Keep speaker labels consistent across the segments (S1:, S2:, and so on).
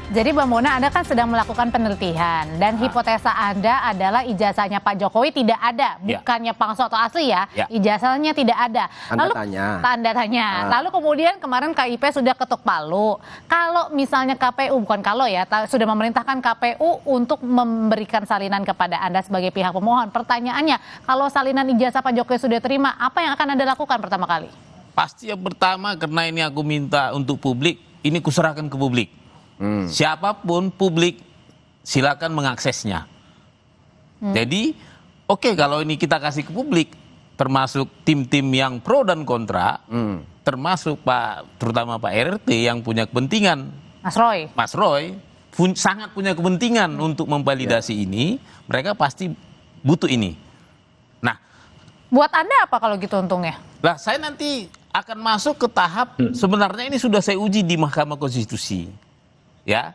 S1: Jadi Bang Bona, Anda kan sedang melakukan penelitian dan hipotesa Anda adalah ijazahnya Pak Jokowi tidak ada, bukannya palsu atau asli ya, ijazahnya tidak ada. Lalu tanda tanya. Lalu kemudian kemarin KIP sudah ketuk palu. Kalau misalnya KPU, bukan kalau ya, sudah memerintahkan KPU untuk memberikan salinan kepada Anda sebagai pihak pemohon. Pertanyaannya, kalau salinan ijazah Pak Jokowi sudah terima, apa yang akan Anda lakukan pertama kali?
S2: Pasti yang pertama, karena ini aku minta untuk publik, ini kuserahkan ke publik. Siapapun publik silakan mengaksesnya. Jadi oke, kalau ini kita kasih ke publik, termasuk tim-tim yang pro dan kontra, termasuk terutama Pak RT yang punya kepentingan, Mas Roy sangat punya kepentingan untuk memvalidasi ini, mereka pasti butuh ini. Nah,
S1: buat Anda apa kalau gitu untungnya?
S2: Lah, saya nanti akan masuk ke tahap sebenarnya ini sudah saya uji di Mahkamah Konstitusi. Ya,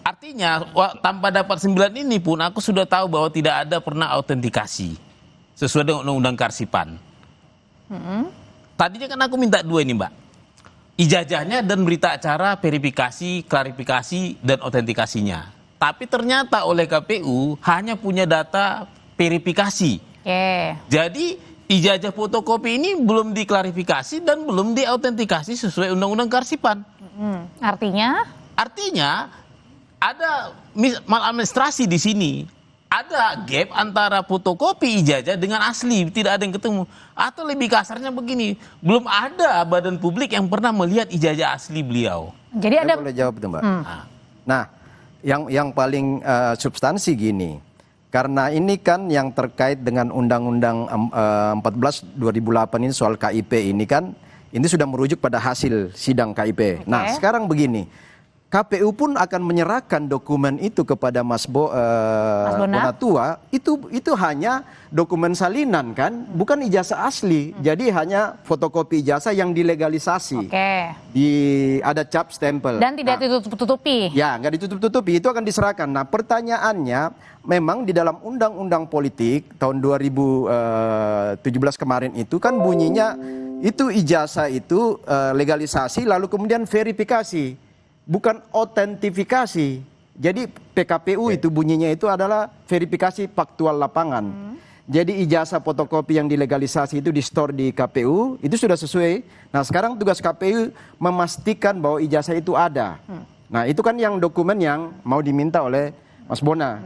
S2: artinya tanpa dapat 9 ini pun aku sudah tahu bahwa tidak ada pernah autentikasi sesuai dengan Undang-Undang Karsipan. Tadinya kan aku minta 2 ini, Mbak, ijazahnya dan berita acara verifikasi, klarifikasi dan autentikasinya. Tapi ternyata oleh KPU hanya punya data verifikasi. Jadi ijazah fotokopi ini belum diklarifikasi dan belum diautentikasi sesuai Undang-Undang Karsipan. Artinya ada maladministrasi di sini. Ada gap antara fotokopi ijazah dengan asli, tidak ada yang ketemu. Atau lebih kasarnya begini, belum ada badan publik yang pernah melihat ijazah asli beliau.
S3: Jadi Anda boleh jawab itu, Mbak. Nah, yang paling substansi gini. Karena ini kan yang terkait dengan Undang-Undang 14 2008 ini soal KIP ini kan, ini sudah merujuk pada hasil sidang KIP. Nah, sekarang begini. KPU pun akan menyerahkan dokumen itu kepada Mas Bonatua, itu hanya dokumen salinan kan, bukan ijazah asli. Jadi hanya fotokopi ijazah yang dilegalisasi. Ada cap stempel.
S1: Dan tidak ditutup-tutupi.
S3: Ya, nggak ditutup-tutupi, itu akan diserahkan. Nah, pertanyaannya memang di dalam Undang-Undang Politik tahun 2017 kemarin itu kan bunyinya itu ijazah itu legalisasi lalu kemudian verifikasi. Bukan autentifikasi. Jadi PKPU itu bunyinya itu adalah verifikasi faktual lapangan. Jadi ijazah fotokopi yang dilegalisasi itu di store di KPU, itu sudah sesuai. Nah, sekarang tugas KPU memastikan bahwa ijazah itu ada. Nah, itu kan yang dokumen yang mau diminta oleh Mas Bona.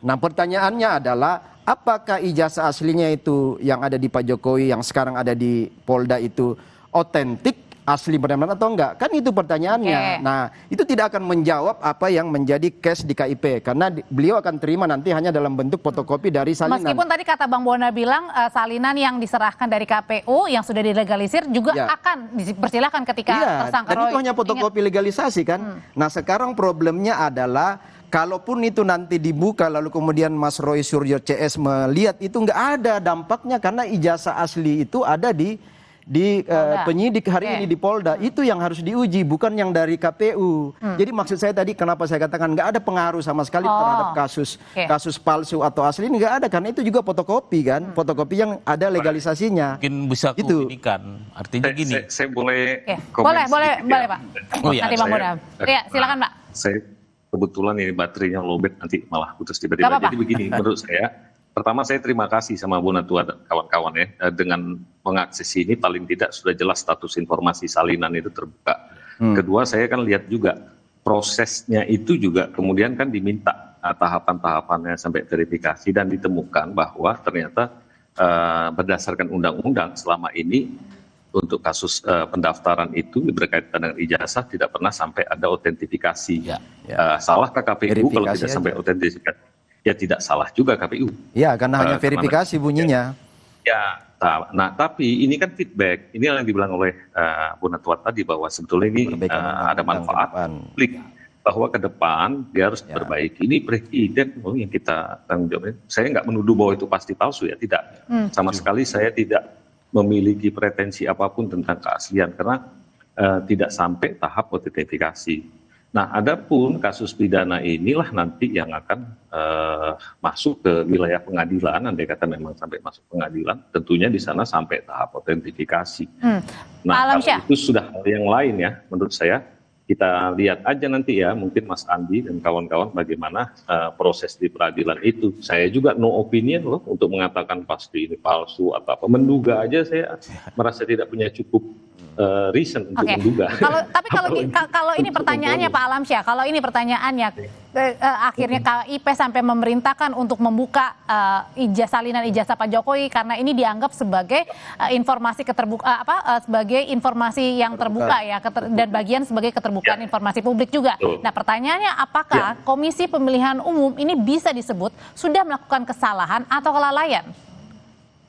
S3: Nah, pertanyaannya adalah apakah ijazah aslinya itu yang ada di Pak Jokowi, yang sekarang ada di Polda itu otentik? Asli benar-benar atau enggak? Kan itu pertanyaannya. Nah, itu tidak akan menjawab apa yang menjadi case di KIP. Karena beliau akan terima nanti hanya dalam bentuk fotokopi dari salinan.
S1: Meskipun tadi kata Bang Bona bilang salinan yang diserahkan dari KPU yang sudah dilegalisir juga akan dipersilahkan ketika tersangka Roy.
S3: Dan itu hanya fotokopi legalisasi kan. Nah, sekarang problemnya adalah kalaupun itu nanti dibuka lalu kemudian Mas Roy Suryo CS melihat itu enggak ada dampaknya karena ijazah asli itu ada di penyidik hari ini di Polda. Itu yang harus diuji, bukan yang dari KPU. Jadi maksud saya tadi kenapa saya katakan nggak ada pengaruh sama sekali terhadap kasus palsu atau asli, nggak ada, karena itu juga fotokopi kan, fotokopi yang ada legalisasinya.
S2: Mungkin bisa kuinikan, artinya gini.
S4: Saya boleh
S1: boleh Pak. Nanti Bang Bona. Ya, silakan Pak.
S4: Saya kebetulan ini baterainya lowbat, nanti malah putus tiba-tiba. Jadi begini, menurut saya. Pertama, saya terima kasih sama Bonatua dan kawan-kawan ya, dengan mengakses ini paling tidak sudah jelas status informasi salinan itu terbuka. Kedua, saya kan lihat juga prosesnya itu juga kemudian kan diminta tahapan-tahapannya sampai verifikasi dan ditemukan bahwa ternyata berdasarkan undang-undang selama ini untuk kasus pendaftaran itu berkaitan dengan ijazah tidak pernah sampai ada autentifikasi. Salahkah KPU kalau tidak sampai autentifikasi? Ya tidak salah juga KPU.
S3: Ya, karena hanya verifikasi bunyinya.
S4: Ya, nah tapi ini kan feedback. Ini yang dibilang oleh Bonatua tadi bahwa sebetulnya ini ada manfaat publik. Bahwa ke depan dia harus perbaiki. Ini presiden yang kita tanggung jawab. Saya nggak menuduh bahwa itu pasti palsu ya, tidak. Sama sekali saya tidak memiliki pretensi apapun tentang keaslian karena tidak sampai tahap autentifikasi. Nah, adapun kasus pidana inilah nanti yang akan masuk ke wilayah pengadilan. Andai kata memang sampai masuk pengadilan, tentunya di sana sampai tahap autentifikasi. Nah, kalau itu sudah hal yang lain ya, menurut saya kita lihat aja nanti ya, mungkin Mas Andi dan kawan-kawan bagaimana proses di peradilan itu. Saya juga no opinion loh untuk mengatakan pasti ini palsu atau apa. Menduga aja saya merasa tidak punya cukup reason untuk menduga.
S1: Tapi kalau ini pertanyaannya Pak Alamsyah, kalau ini pertanyaannya akhirnya KIP sampai memerintahkan untuk membuka salinan ijazah Pak Jokowi karena ini dianggap sebagai informasi sebagai informasi yang terbuka ya, dan bagian sebagai keterbukaan informasi publik juga. Nah, pertanyaannya apakah Komisi Pemilihan Umum ini bisa disebut sudah melakukan kesalahan atau kelalaian?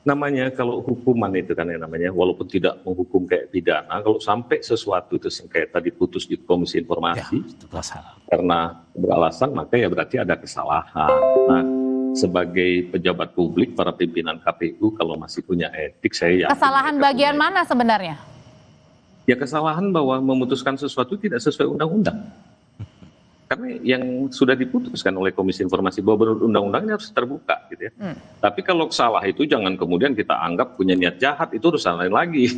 S4: Namanya kalau hukuman itu kan yang namanya, walaupun tidak menghukum kayak pidana, kalau sampai sesuatu itu sengketa diputus di Komisi Informasi karena beralasan, maka ya berarti ada kesalahan. Nah, sebagai pejabat publik, para pimpinan KPU kalau masih punya etik, saya
S1: kesalahan bagian mana sebenarnya?
S4: Ya kesalahan bahwa memutuskan sesuatu tidak sesuai undang-undang. Karena yang sudah diputuskan oleh Komisi Informasi bahwa undang-undangnya harus terbuka gitu ya. Tapi kalau salah itu jangan kemudian kita anggap punya niat jahat, itu urusan lain lagi.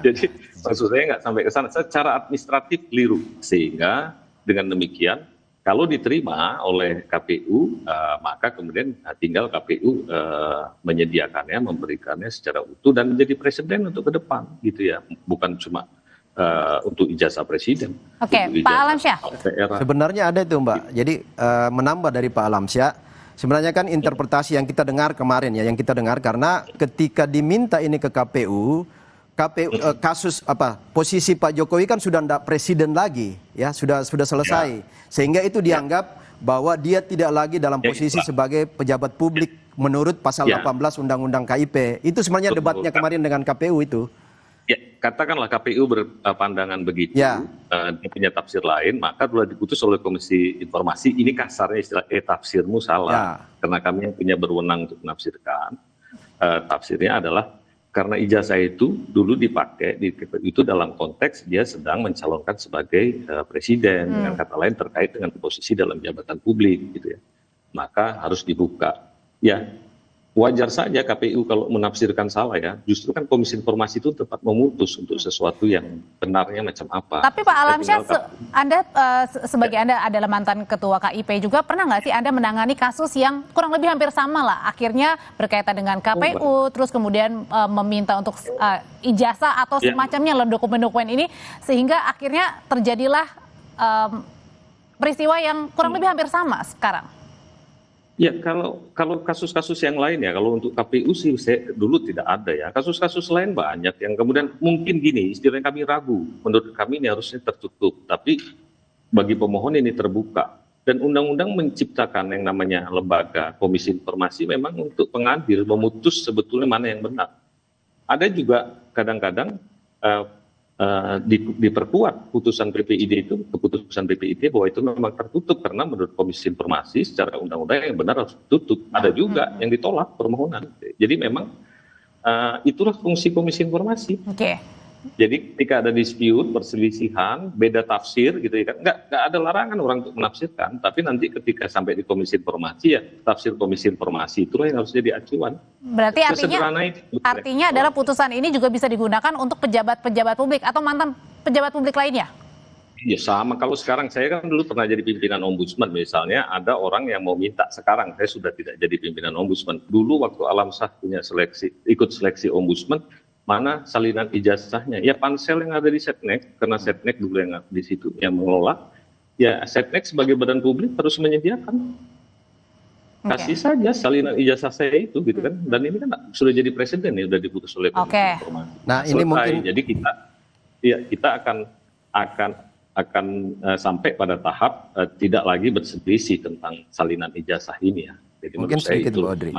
S4: Jadi maksud saya nggak sampai ke sana, secara administratif keliru. Sehingga dengan demikian kalau diterima oleh KPU, maka kemudian tinggal KPU menyediakannya, memberikannya secara utuh dan menjadi presiden untuk ke depan gitu ya. Bukan cuma untuk ijazah presiden.
S1: Oke, Pak Alamsyah.
S3: Sebenarnya ada itu Mbak. Jadi menambah dari Pak Alamsyah, sebenarnya kan interpretasi yang kita dengar kemarin ya, yang kita dengar karena ketika diminta ini ke KPU kasus posisi Pak Jokowi kan sudah tidak presiden lagi ya, sudah selesai. Sehingga itu dianggap bahwa dia tidak lagi dalam posisi sebagai pejabat publik menurut pasal 18 Undang-Undang KIP. Itu sebenarnya debatnya kemarin dengan KPU itu.
S4: Ya, katakanlah KPU berpandangan begitu, dia punya tafsir lain, maka telah diputus oleh Komisi Informasi, ini kasarnya istilah tafsirmu salah, karena kami yang punya berwenang untuk menafsirkan. Tafsirnya adalah karena ijazah itu dulu dipakai di KPU itu dalam konteks dia sedang mencalonkan sebagai presiden, dengan kata lain terkait dengan posisi dalam jabatan publik gitu ya, maka harus dibuka. Ya, wajar saja KPU kalau menafsirkan salah ya, justru kan Komisi Informasi itu tepat memutus untuk sesuatu yang benarnya macam apa.
S1: Tapi Pak Alamsyah, Anda sebagai Anda adalah mantan ketua KIP juga, pernah nggak sih Anda menangani kasus yang kurang lebih hampir sama lah, akhirnya berkaitan dengan KPU, terus kemudian meminta untuk ijazah atau semacamnya dokumen-dokumen ini, sehingga akhirnya terjadilah peristiwa yang kurang lebih hampir sama sekarang?
S4: Ya, kalau kasus-kasus yang lain ya, kalau untuk KPU sih saya dulu tidak ada ya. Kasus-kasus lain banyak yang kemudian mungkin gini, istilahnya kami ragu. Menurut kami ini harusnya tertutup, tapi bagi pemohon ini terbuka. Dan undang-undang menciptakan yang namanya lembaga Komisi Informasi memang untuk pengadil, memutus sebetulnya mana yang benar. Ada juga kadang-kadang diperkuat putusan PPID itu, keputusan PPID bahwa itu memang tertutup karena menurut Komisi Informasi secara undang-undang yang benar harus ditutup. Ada juga yang ditolak permohonan. Jadi memang itulah fungsi Komisi Informasi. Jadi ketika ada dispute, perselisihan, beda tafsir gitu ya kan, nggak ada larangan orang untuk menafsirkan, tapi nanti ketika sampai di Komisi Informasi ya tafsir Komisi Informasi itulah yang harus jadi acuan.
S1: Berarti artinya adalah putusan ini juga bisa digunakan untuk pejabat-pejabat publik atau mantan pejabat publik lainnya?
S4: Ya sama, kalau sekarang saya kan dulu pernah jadi pimpinan ombudsman misalnya, ada orang yang mau minta, sekarang saya sudah tidak jadi pimpinan ombudsman. Dulu waktu Alamsyah punya ikut seleksi ombudsman, mana salinan ijazahnya? Ya pansel yang ada di Setnek, karena Setnek dulu yang di situ yang mengelola. Ya Setnek sebagai badan publik harus menyediakan. Kasih saja salinan ijazah saya itu gitu kan. Dan ini kan sudah jadi presiden ya, sudah diputus oleh Komisi Informasi.
S3: Nah, ini mungkin
S4: jadi kita akan sampai pada tahap tidak lagi berselisih tentang salinan ijazah ini ya. Jadi
S3: mungkin
S4: menurut saya
S3: sedikit
S4: itu
S3: Bu Audrey.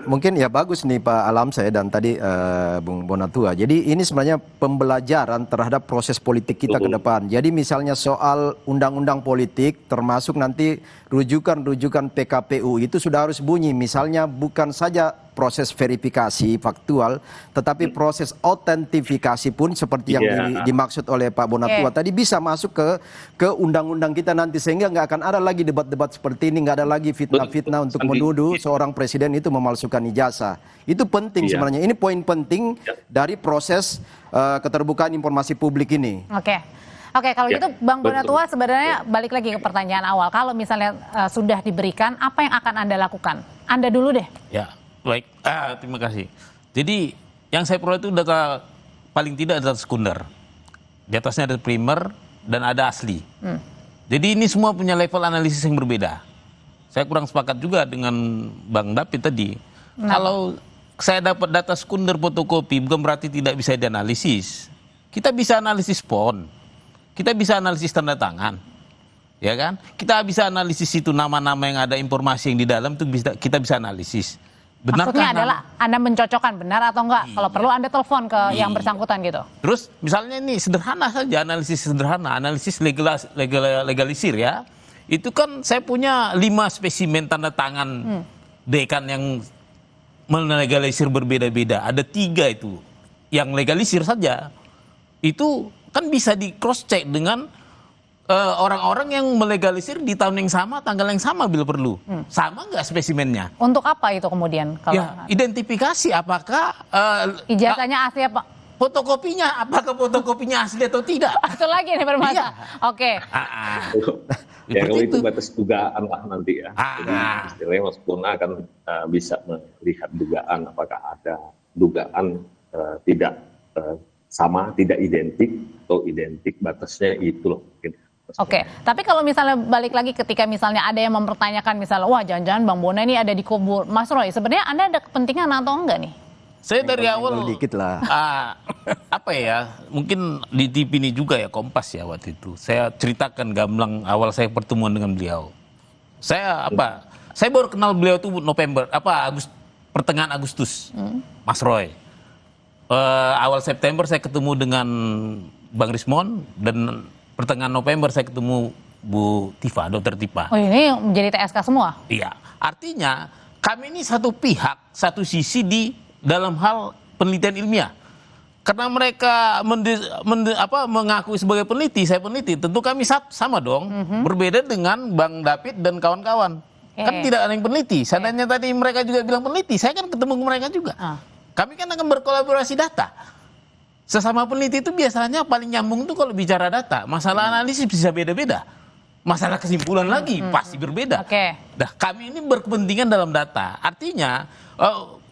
S3: Mungkin ya bagus nih Pak Alamsyah dan tadi Bung Bonatua. Jadi ini sebenarnya pembelajaran terhadap proses politik kita ke depan. Jadi misalnya soal undang-undang politik termasuk nanti rujukan-rujukan PKPU itu sudah harus bunyi. Misalnya bukan saja proses verifikasi faktual, tetapi proses autentifikasi pun seperti yang dimaksud oleh Pak Bonatua tadi bisa masuk ke undang-undang kita nanti, sehingga nggak akan ada lagi debat-debat seperti ini, nggak ada lagi fitnah-fitnah untuk menuduh seorang presiden itu memalsukan ijazah. Itu penting sebenarnya. Ini poin penting dari proses keterbukaan informasi publik ini.
S1: Oke, kalau gitu Bang Bonatua sebenarnya balik lagi ke pertanyaan awal. Kalau misalnya sudah diberikan, apa yang akan Anda lakukan? Anda dulu deh.
S2: Ya, baik. Terima kasih. Jadi yang saya peroleh itu data paling tidak data sekunder. Di atasnya ada primer dan ada asli. Jadi ini semua punya level analisis yang berbeda. Saya kurang sepakat juga dengan Bang David tadi. Kalau saya dapat data sekunder fotokopi bukan berarti tidak bisa dianalisis. Kita bisa analisis PON. Kita bisa analisis tanda tangan, ya kan? Kita bisa analisis itu nama-nama yang ada informasi yang di dalam itu kita bisa analisis.
S1: Maksudnya adalah Anda mencocokkan benar atau enggak? Kalau perlu Anda telepon ke yang bersangkutan gitu.
S2: Terus misalnya ini sederhana saja, analisis sederhana, analisis legalisir ya. Itu kan saya punya 5 spesimen tanda tangan dekan yang melegalisir berbeda-beda. Ada 3 itu yang legalisir saja. Itu kan bisa di cross check dengan orang-orang yang melegalisir di tahun yang sama, tanggal yang sama bila perlu. Sama nggak spesimennya?
S1: Untuk apa itu kemudian? Kalau
S2: ya, identifikasi apakah
S1: ijazahnya asli apa?
S2: Fotokopinya, apakah fotokopinya asli atau tidak?
S1: Itu lagi nih bermasalah.
S2: Iya.
S1: Oke.
S4: Ya kalau itu batas dugaan lah nanti ya. Jadi istilahnya Mas Bona akan bisa melihat dugaan apakah ada dugaan tidak sama, tidak identik atau identik, batasnya itu loh mungkin.
S1: Oke, tapi kalau misalnya balik lagi ketika misalnya ada yang mempertanyakan misalnya, wah jangan-jangan Bang Bona ini ada di kubu Mas Roy, sebenarnya Anda ada kepentingan atau enggak nih?
S2: Saya dari awal
S3: dikit lah.
S2: Apa ya, mungkin di TV ini juga ya, Kompas ya waktu itu. Saya ceritakan gamblang awal saya pertemuan dengan beliau. Saya baru kenal beliau itu pertengahan Agustus, Mas Roy. Awal September saya ketemu dengan Bang Rismon dan pertengahan November saya ketemu Bu Tifa, Dr. Tifa.
S1: Oh ini menjadi TSK semua?
S2: Iya, artinya kami ini satu pihak, satu sisi di dalam hal penelitian ilmiah. Karena mereka mengaku sebagai peneliti, saya peneliti, tentu kami sama dong. Berbeda dengan Bang David dan kawan-kawan. Kan tidak ada yang peneliti. Seandainya tadi mereka juga bilang peneliti, saya kan ketemu mereka juga. Kami kan akan berkolaborasi data. Sesama peneliti itu biasanya paling nyambung tuh kalau bicara data. Masalah analisis bisa beda-beda. Masalah kesimpulan lagi pasti berbeda. Nah, kami ini berkepentingan dalam data. Artinya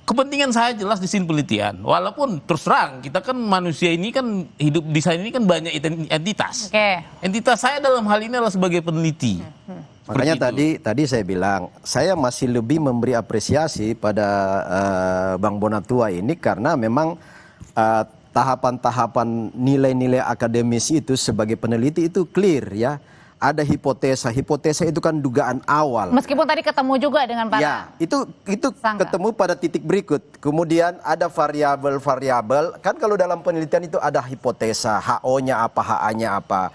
S2: kepentingan saya jelas di sini penelitian. Walaupun terus terang kita kan manusia ini kan hidup di sana ini kan banyak entitas. Entitas saya dalam hal ini adalah sebagai peneliti.
S3: Makanya tadi saya bilang, saya masih lebih memberi apresiasi pada Bang Bonatua ini karena memang tahapan-tahapan nilai-nilai akademis itu sebagai peneliti itu clear ya. Ada hipotesa itu kan dugaan awal.
S1: Meskipun tadi ketemu juga dengan para
S3: ya, itu ketemu pada titik berikut. Kemudian ada variabel-variabel. Kan kalau dalam penelitian itu ada hipotesa, HO-nya apa, HA-nya apa.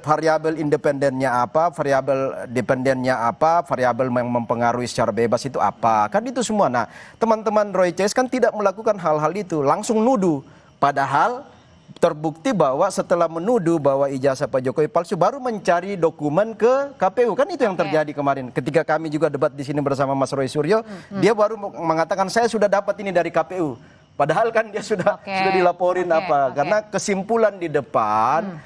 S3: Variabel independennya apa, variabel dependennya apa, variabel yang mempengaruhi secara bebas itu apa. Kan itu semua. Nah, teman-teman Roy Case kan tidak melakukan hal-hal itu, langsung nuduh. Padahal terbukti bahwa setelah menuduh bahwa ijazah Pak Jokowi palsu baru mencari dokumen ke KPU. Kan itu yang terjadi kemarin. Ketika kami juga debat di sini bersama Mas Roy Suryo, dia baru mengatakan saya sudah dapat ini dari KPU. Padahal kan dia sudah dilaporin karena kesimpulan di depan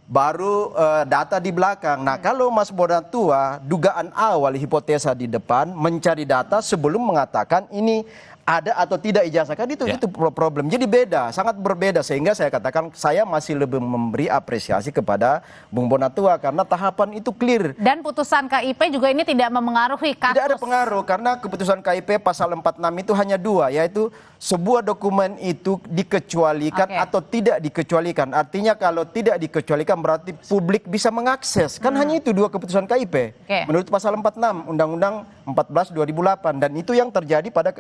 S3: baru data di belakang. Nah, kalau Mas Bonatua dugaan awal hipotesa di depan, mencari data sebelum mengatakan ini ada atau tidak ijazah, kan itu problem. Jadi beda, sangat berbeda, sehingga saya katakan saya masih lebih memberi apresiasi kepada Bung Bonatua karena tahapan itu clear.
S1: Dan putusan KIP juga ini tidak memengaruhi kasus.
S3: Tidak ada pengaruh karena keputusan KIP pasal 46 itu hanya 2, yaitu sebuah dokumen itu dikecualikan atau tidak dikecualikan. Artinya kalau tidak dikecualikan berarti publik bisa mengakses. Kan hanya itu 2 keputusan KIP. Menurut pasal 46 Undang-Undang 14 2008, dan itu yang terjadi pada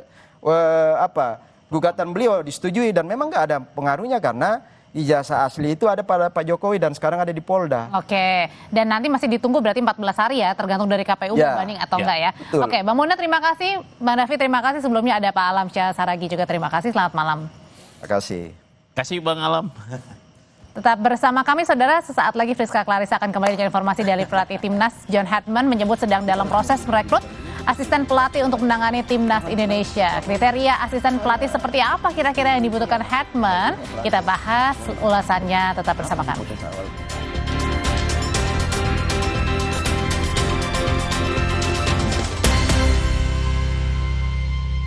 S3: gugatan beliau disetujui, dan memang nggak ada pengaruhnya karena ijazah asli itu ada pada Pak Jokowi dan sekarang ada di Polda.
S1: Dan nanti masih ditunggu berarti 14 hari ya, tergantung dari KPU berbanding atau enggak ya. Bang Mona terima kasih, Bang David terima kasih, sebelumnya ada Pak Alam Syah Saragi juga terima kasih, selamat malam.
S3: Terima kasih.
S2: Kasih Bang Alam.
S1: Tetap bersama kami saudara, sesaat lagi Friska Clarissa akan kembali dengan informasi dari pelatih Timnas. John Hatman menyebut sedang dalam proses merekrut asisten pelatih untuk menangani Timnas Indonesia. Kriteria asisten pelatih seperti apa kira-kira yang dibutuhkan Hatman? Kita bahas ulasannya, tetap bersama kami.